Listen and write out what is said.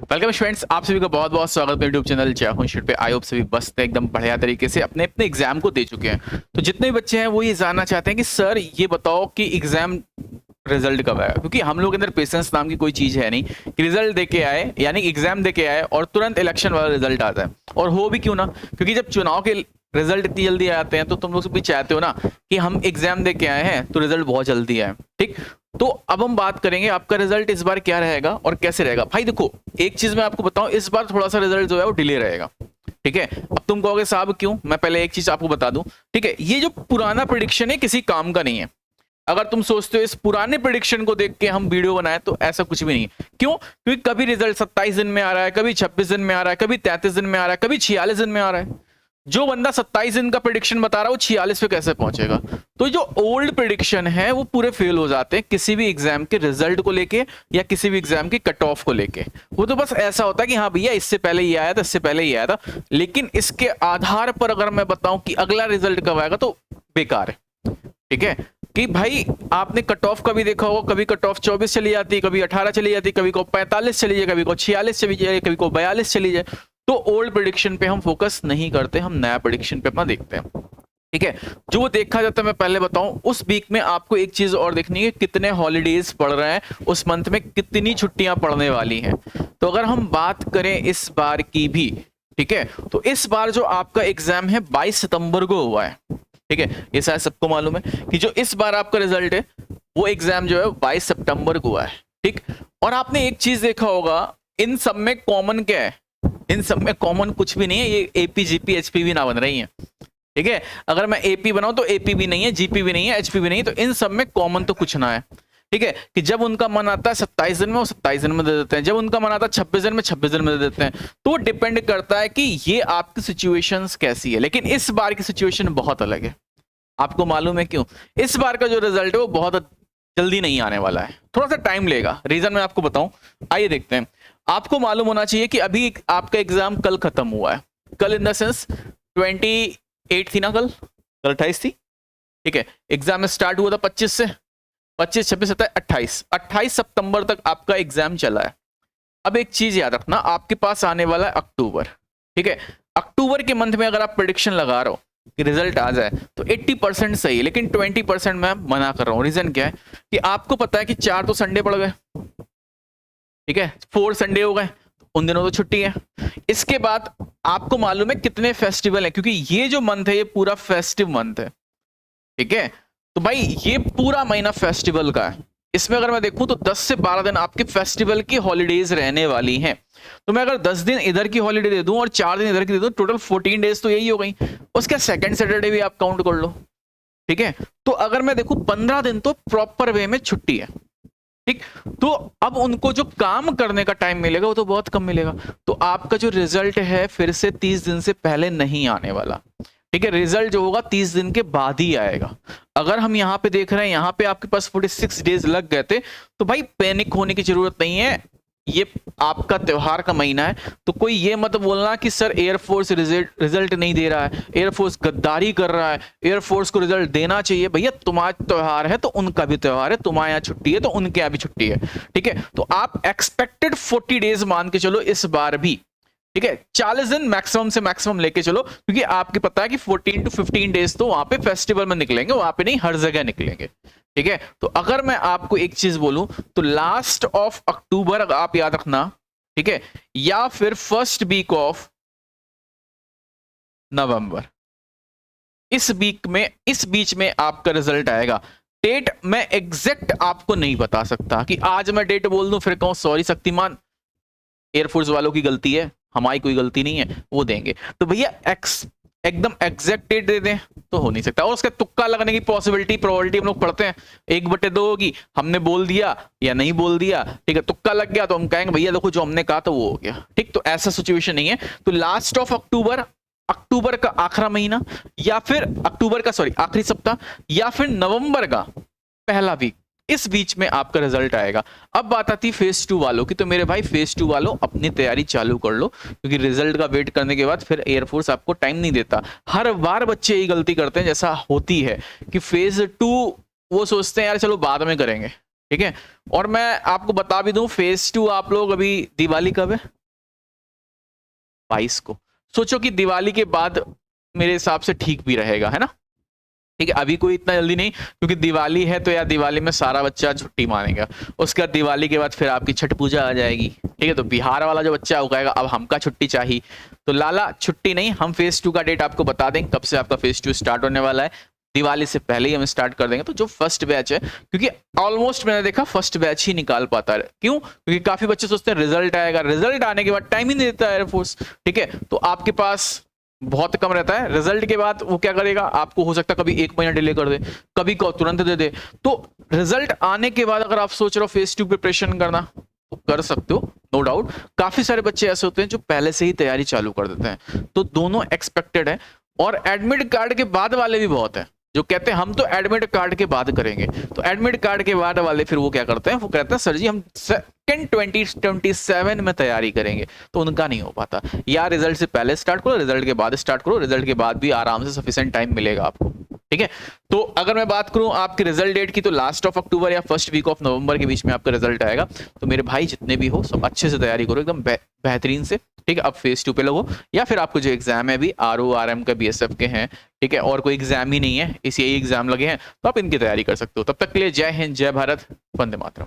Welcome friends, आप सभी का बहुत बहुत स्वागत है यूट्यूब चैनल जय हो पे। आई होप सभी बस एकदम बढ़िया तरीके से अपने अपने एग्जाम को दे चुके हैं। तो जितने भी बच्चे हैं वो ये जानना चाहते हैं कि सर ये बताओ कि एग्जाम रिजल्ट कब आएगा, क्योंकि हम लोग के अंदर पेशेंस नाम की कोई चीज है नहीं कि रिजल्ट दे के आए यानी एग्जाम दे के आए और तुरंत इलेक्शन वाला रिजल्ट आ जाए। और हो भी क्यों ना, क्योंकि जब चुनाव के रिजल्ट इतनी जल्दी आते हैं तो तुम लोग भी चाहते हो ना कि हम एग्जाम दे के आए हैं तो रिजल्ट बहुत जल्दी आए। ठीक, तो अब हम बात करेंगे आपका रिजल्ट इस बार क्या रहेगा और कैसे रहेगा। भाई देखो, एक चीज मैं आपको बताऊं, इस बार थोड़ा सा रिजल्ट जो है वो डिले रहेगा। ठीक है, अब तुम कहोगे साहब क्यों, मैं पहले एक चीज आपको बता दूं। ठीक है, ये जो पुराना प्रेडिक्शन है किसी काम का नहीं है। अगर तुम सोचते हो इस पुराने प्रेडिक्शन को देख के हम वीडियो बनाए तो ऐसा कुछ भी नहीं है। क्यों? क्योंकि कभी रिजल्ट 27 दिन में आ रहा है, कभी 26 दिन में आ रहा है, कभी 33 दिन में आ रहा है, कभी 46 दिन में आ रहा है। जो बंदा 27 दिन का प्रेडिक्शन बता रहा है वो 46 पे कैसे पहुंचेगा? तो जो ओल्ड प्रेडिक्शन है वो पूरे फेल हो जाते हैं किसी भी एग्जाम के रिजल्ट को लेके या किसी भी एग्जाम की कट ऑफ को लेके। वो तो बस ऐसा होता है कि हाँ भैया इससे पहले ये आया था, इससे पहले ये आया था, लेकिन इसके आधार पर अगर मैं बताऊं कि अगला रिजल्ट कब आएगा तो बेकार है। ठीक है, कि भाई आपने कट ऑफ का भी देखा होगा, कभी कट ऑफ 24 चली जाती है, कभी 18 चली जाती है, कभी को 45 चली जाए, कभी को 46 चली जाए, कभी को 42 चली जाए। तो ओल्ड प्रेडिक्शन पे हम फोकस नहीं करते, हम नया प्रेडिक्शन पे अपना देखते हैं। ठीक है, जो वो देखा जाता है मैं पहले बताऊं, उस वीक में आपको एक चीज और देखनी है, कितने हॉलीडेज पड़ रहे हैं, उस मंथ में कितनी छुट्टियां पड़ने वाली हैं। तो अगर हम बात करें इस बार की भी, ठीक है, तो इस बार जो आपका एग्जाम है 22 सितंबर को हुआ है। ठीक है, ये शायद सबको मालूम है कि जो इस बार आपका रिजल्ट है वो एग्जाम जो है 22 सितंबर को हुआ है। ठीक, और आपने एक चीज देखा होगा, इन सब में कॉमन क्या है? इन सब में कॉमन कुछ भी नहीं है। ये एपी जीपी एचपी भी ना बन रही है। ठीक है, अगर मैं एपी बनाऊं तो एपी भी नहीं है, जीपी भी नहीं है, एचपी भी नहीं है। तो इन सब में कॉमन तो कुछ ना है। ठीक है, कि जब उनका मन आता है 27 दिन में वो 27 दिन में दे देते हैं, जब उनका मन आता है 26 दिन में 26 दिन में दे देते हैं। तो डिपेंड करता है कि ये आपकी सिचुएशंस कैसी है। लेकिन इस बार की सिचुएशन बहुत अलग है। आपको मालूम है क्यों? इस बार का जो रिजल्ट है वो बहुत जल्दी नहीं आने वाला है, थोड़ा सा टाइम लेगा। रीजन मैं आपको बताऊं, आइए देखते हैं। आपको मालूम होना चाहिए कि अभी आपका एग्जाम कल खत्म हुआ है। कल इन द सेंस 28 थी ना, कल 28 थी। ठीक है, एग्जाम स्टार्ट हुआ था 25 से, 25 26 27 28 सितंबर तक आपका एग्जाम चला है। अब एक चीज याद रखना, आपके पास आने वाला है अक्टूबर। ठीक है, अक्टूबर के मंथ में अगर आप प्रेडिक्शन लगा रहे हो कि रिजल्ट आ जाए तो 80% सही है, लेकिन 20% मैं मना कर रहा हूं। रीजन क्या है कि आपको पता है कि 4 तो संडे पड़ गए, ठीक है, 4 संडे हो गए, उन दिनों तो छुट्टी है। इसके बाद आपको मालूम है कितने फेस्टिवल है, क्योंकि ये जो मंथ है ये पूरा फेस्टिव मंथ है। ठीक है, तो भाई ये पूरा महीना फेस्टिवल का है। इसमें अगर मैं देखूं तो 10 से 12 दिन आपके फेस्टिवल की हॉलीडेज रहने वाली हैं। तो मैं अगर 10 दिन इधर की हॉलीडे दे दूं और 4 दिन इधर की दे दूं, टोटल 14 डेज तो यही हो गई। उसका सेकंड सैटरडे भी आप काउंट कर लो। ठीक है, तो अगर मैं देखूं 15 दिन तो प्रॉपर वे में छुट्टी है। ठीक, तो अब उनको जो काम करने का टाइम मिलेगा वो तो बहुत कम मिलेगा। तो आपका जो रिजल्ट है फिर से 30 दिन से पहले नहीं आने वाला। ठीक है, रिजल्ट जो होगा 30 दिन के बाद ही आएगा। अगर हम यहाँ पे देख रहे हैं, यहाँ पे आपके पास 46 डेज लग गए थे, तो भाई पैनिक होने की जरूरत नहीं है। ये आपका त्योहार का महीना है, तो कोई ये मत बोलना कि सर एयरफोर्स रिजल्ट नहीं दे रहा है, एयरफोर्स गद्दारी कर रहा है, एयरफोर्स को रिजल्ट देना चाहिए। भैया तुम्हारा त्योहार है तो उनका भी त्योहार है, तुम्हारे यहाँ छुट्टी है तो उनके यहाँ भी छुट्टी है। ठीक है, तो आप एक्सपेक्टेड 40 डेज मान के चलो इस बार भी। ठीक है, 40 दिन मैक्सिमम से मैक्सिमम लेके चलो, क्योंकि आपको पता है कि 14 to 15 डेज तो वहां पे फेस्टिवल में निकलेंगे, वहां पे नहीं हर जगह निकलेंगे। ठीक है, तो अगर मैं आपको एक चीज बोलूं तो लास्ट ऑफ अक्टूबर आप याद रखना, ठीक है, या फिर फर्स्ट वीक ऑफ नवंबर, इस वीक में, इस बीच में आपका रिजल्ट आएगा। डेट मैं एग्जैक्ट आपको नहीं बता सकता कि आज मैं डेट बोल दूं फिर कहूं सॉरी शक्तिमान, एयरफोर्स वालों की गलती है, हमारी कोई गलती नहीं है, वो देंगे। तो भैया एकदम एग्जैक्ट डेट दे दें तो हो नहीं सकता। और उसका तुक्का लगने की प्रोबेबिलिटी हम लोग पढ़ते हैं 1/2 होगी, हमने बोल दिया या नहीं बोल दिया। ठीक है, तुक्का लग गया तो हम कहेंगे भैया देखो जो हमने कहा तो वो हो गया। ठीक, तो ऐसा सिचुएशन नहीं है। तो लास्ट ऑफ अक्टूबर, अक्टूबर का आखिरी महीना, या फिर अक्टूबर का सॉरी आखिरी सप्ताह, या फिर नवंबर का पहला वीक, इस बीच में आपका रिजल्ट आएगा। अब बात आती है फेज 2 वालों की। तो मेरे भाई फेज 2 वालों अपनी तैयारी चालू कर लो, क्योंकि रिजल्ट का वेट करने के बाद फिर एयरफोर्स आपको टाइम नहीं देता। हर बार बच्चे यही गलती करते हैं जैसा होती है कि फेज 2 वो सोचते हैं यार चलो बाद में करेंगे। ठीक है, और मैं आपको बता भी दूं फेज 2 आप लोग अभी, दिवाली कब है? 22 को। सोचो कि दिवाली के बाद मेरे हिसाब से ठीक भी रहेगा, है ना। ठीक है, अभी कोई इतना जल्दी नहीं, क्योंकि दिवाली है तो यार दिवाली में सारा बच्चा छुट्टी मानेगा। उसके बाद दिवाली के बाद फिर आपकी छठ पूजा आ जाएगी। ठीक है, तो बिहार वाला जो बच्चा है वो कहेगा अब हमका छुट्टी चाहिए। तो लाला छुट्टी नहीं, हम फेज 2 का डेट आपको बता देंगे कब से आपका फेज 2 स्टार्ट होने वाला है। दिवाली से पहले ही हम स्टार्ट कर देंगे। तो जो फर्स्ट बैच है, क्योंकि ऑलमोस्ट मैंने देखा फर्स्ट बैच ही निकाल पाता है। क्यों? क्योंकि काफी बच्चे सोचते हैं रिजल्ट आएगा, रिजल्ट आने के बाद टाइम ही नहीं देता है एयरफोर्स। ठीक है, तो आपके पास बहुत कम रहता है। रिजल्ट के बाद वो क्या करेगा, आपको हो सकता है कभी 1 महीना डिले कर दे, कभी को तुरंत दे दे। तो रिजल्ट आने के बाद अगर आप सोच रहे हो फेज 2 प्रिपरेशन करना, तो कर सकते हो, नो डाउट। काफी सारे बच्चे ऐसे होते हैं जो पहले से ही तैयारी चालू कर देते हैं, तो दोनों एक्सपेक्टेड है। और एडमिट कार्ड के बाद वाले भी बहुत है जो कहते हैं हम तो एडमिट कार्ड के बाद करेंगे। तो एडमिट कार्ड के बाद वाले फिर वो क्या करते हैं, वो कहते हैं सर जी हम सेकंड 2027 में तैयारी करेंगे। तो उनका नहीं हो पाता। या रिजल्ट से पहले स्टार्ट करो, रिजल्ट के बाद स्टार्ट करो, रिजल्ट के बाद भी आराम से सफिशिएंट टाइम मिलेगा आपको। ठीक है, तो अगर मैं बात करूं आपके रिजल्ट डेट की, तो लास्ट ऑफ अक्टूबर या फर्स्ट वीक ऑफ नवंबर के बीच में आपका रिजल्ट आएगा। तो मेरे भाई जितने भी हो सब अच्छे से तैयारी करो, एकदम बेहतरीन से। ठीक है, अब फेज 2 पे लगो, या फिर आपको जो एग्जाम है अभी RO RM का BSF के हैं, ठीक है, और कोई एग्जाम ही नहीं है, इस यही एग्जाम लगे हैं, तो आप इनकी तैयारी कर सकते हो। तब तक के लिए जय हिंद, जय भारत, वंदे मातरम।